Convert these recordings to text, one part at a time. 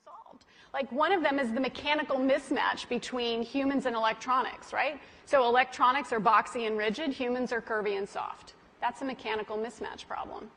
solved. Like one of them is the mechanical mismatch between humans and electronics, right? So electronics are boxy and rigid, humans are curvy and soft. That's a mechanical mismatch problem.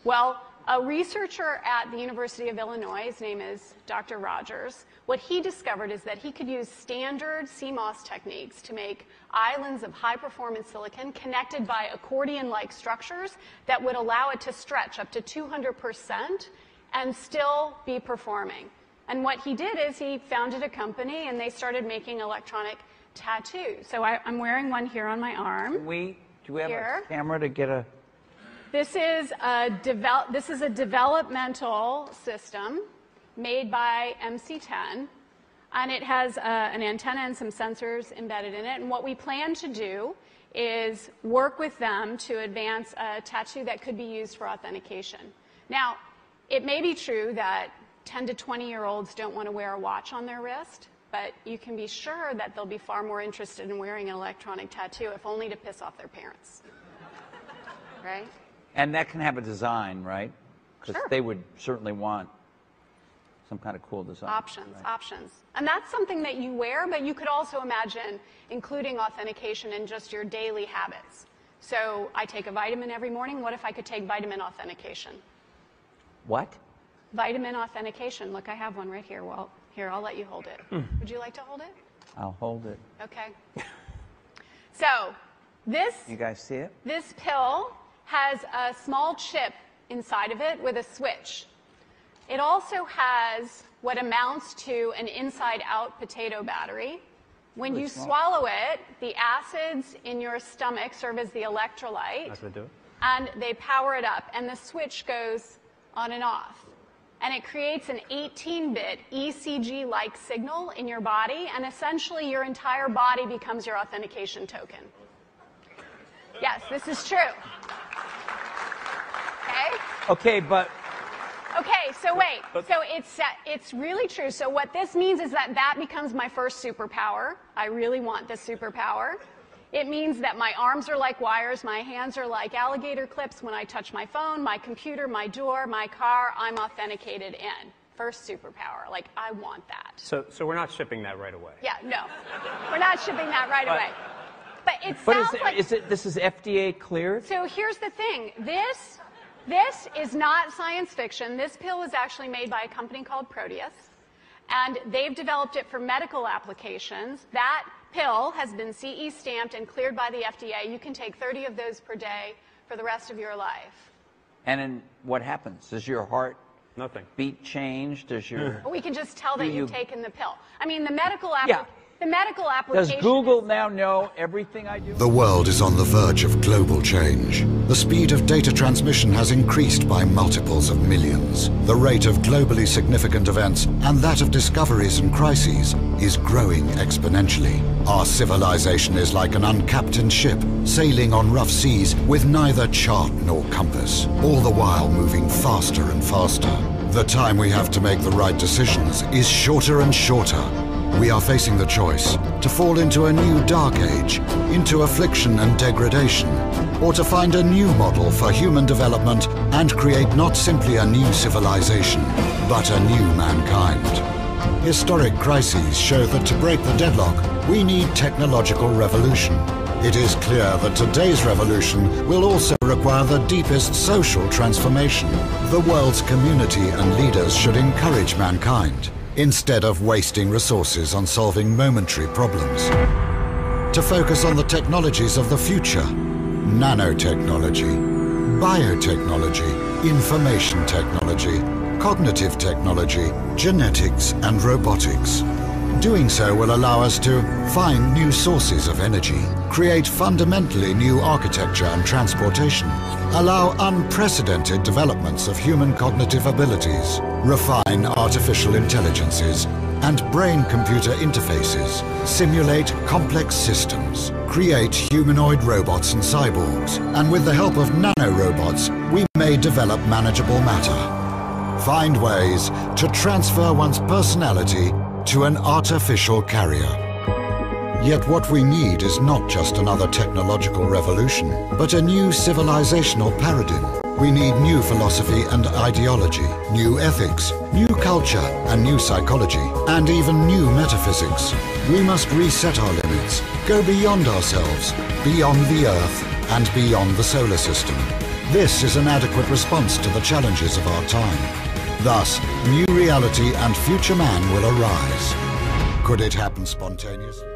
Well, a researcher at the University of Illinois, his name is Dr. Rogers, what he discovered is that he could use standard CMOS techniques to make islands of high-performance silicon connected by accordion-like structures that would allow it to stretch up to 200% and still be performing. And what he did is he founded a company, and they started making electronic tattoos. So I'm wearing one here on my arm. Do we have a camera to get a... This is a developmental system made by MC10, and it has an antenna and some sensors embedded in it. And what we plan to do is work with them to advance a tattoo that could be used for authentication. Now, it may be true that 10 to 20-year-olds don't want to wear a watch on their wrist, but you can be sure that they'll be far more interested in wearing an electronic tattoo, if only to piss off their parents. Right? And that can have a design, right? Because Sure. they would certainly want some kind of cool design. Options, right? options. And that's something that you wear, but you could also imagine including authentication in just your daily habits. So I take a vitamin every morning. What if I could take vitamin authentication? What? Vitamin authentication. Look, I have one right here. Well, here, I'll let you hold it. Would you like to hold it? I'll hold it. Okay. So this... You guys see it? This pill has a small chip inside of it with a switch. It also has what amounts to an inside-out potato battery. When Really you small. swallow it, the acids in your stomach serve as the electrolyte, That's what I do. and they power it up, and the switch goes on and off. And it creates an 18-bit ECG-like signal in your body, and essentially your entire body becomes your authentication token. Yes, this is true. Okay? Okay, but... Okay, so wait. So it's really true. So what this means is that becomes my first superpower. I really want this superpower. It means that my arms are like wires, my hands are like alligator clips. When I touch my phone, my computer, my door, my car, I'm authenticated in. First superpower. Like, I want that. So we're not shipping that right away. Yeah, no. We're not shipping that right away. But it But sounds like... this is FDA cleared? So here's the thing. This is not science fiction. This pill was actually made by a company called Proteus, and they've developed it for medical applications. That pill has been CE stamped and cleared by the FDA. You can take 30 of those per day for the rest of your life. And then what happens? Does your heart Nothing. beat change? Does your... We can just tell that you- you've taken the pill. I mean, the medical Yeah. application... Does Google now know everything I do? The world is on the verge of global change. The speed of data transmission has increased by multiples of millions. The rate of globally significant events and that of discoveries and crises is growing exponentially. Our civilization is like an uncaptained ship sailing on rough seas with neither chart nor compass, all the while moving faster and faster. The time we have to make the right decisions is shorter and shorter. We are facing the choice to fall into a new dark age, into affliction and degradation, or to find a new model for human development and create not simply a new civilization, but a new mankind. Historic crises show that to break the deadlock, we need technological revolution. It is clear that today's revolution will also require the deepest social transformation. The world's community and leaders should encourage mankind, instead of wasting resources on solving momentary problems, to focus on the technologies of the future: nanotechnology, biotechnology, information technology, cognitive technology, genetics and robotics. Doing so will allow us to find new sources of energy, create fundamentally new architecture and transportation, allow unprecedented developments of human cognitive abilities, refine artificial intelligences and brain-computer interfaces, simulate complex systems, create humanoid robots and cyborgs, and with the help of nanorobots, we may develop manageable matter. Find ways to transfer one's personality to an artificial carrier. Yet what we need is not just another technological revolution, but a new civilizational paradigm. We need new philosophy and ideology, new ethics, new culture and new psychology, and even new metaphysics. We must reset our limits, go beyond ourselves, beyond the Earth, and beyond the solar system. This is an adequate response to the challenges of our time. Thus, new reality and future man will arise. Could it happen spontaneously?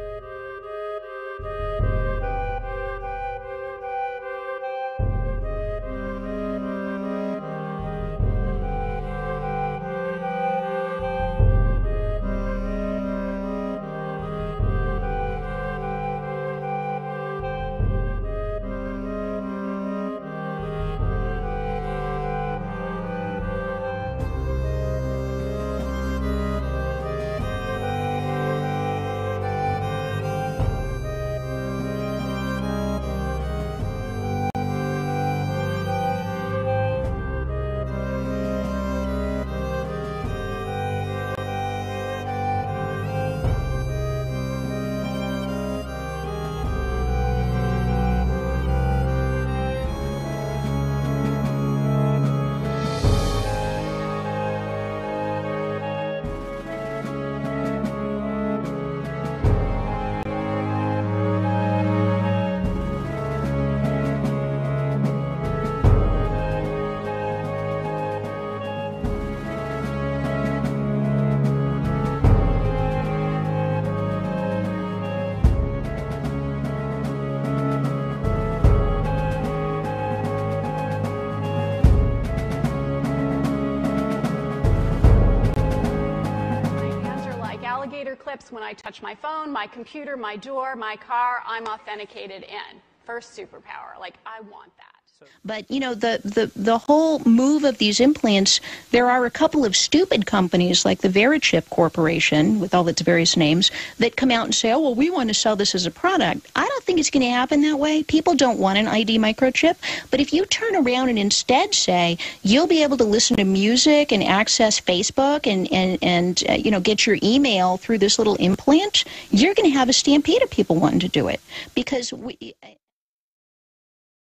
Clips when I touch my phone, my computer, my door, my car, I'm authenticated in. First superpower. Like, I want that. But, you know, the whole move of these implants, there are a couple of stupid companies like the Verichip Corporation, with all its various names, that come out and say, oh, well, we want to sell this as a product. I don't think it's going to happen that way. People don't want an ID microchip. But if you turn around and instead say, you'll be able to listen to music and access Facebook and you know, get your email through this little implant, you're going to have a stampede of people wanting to do it. Because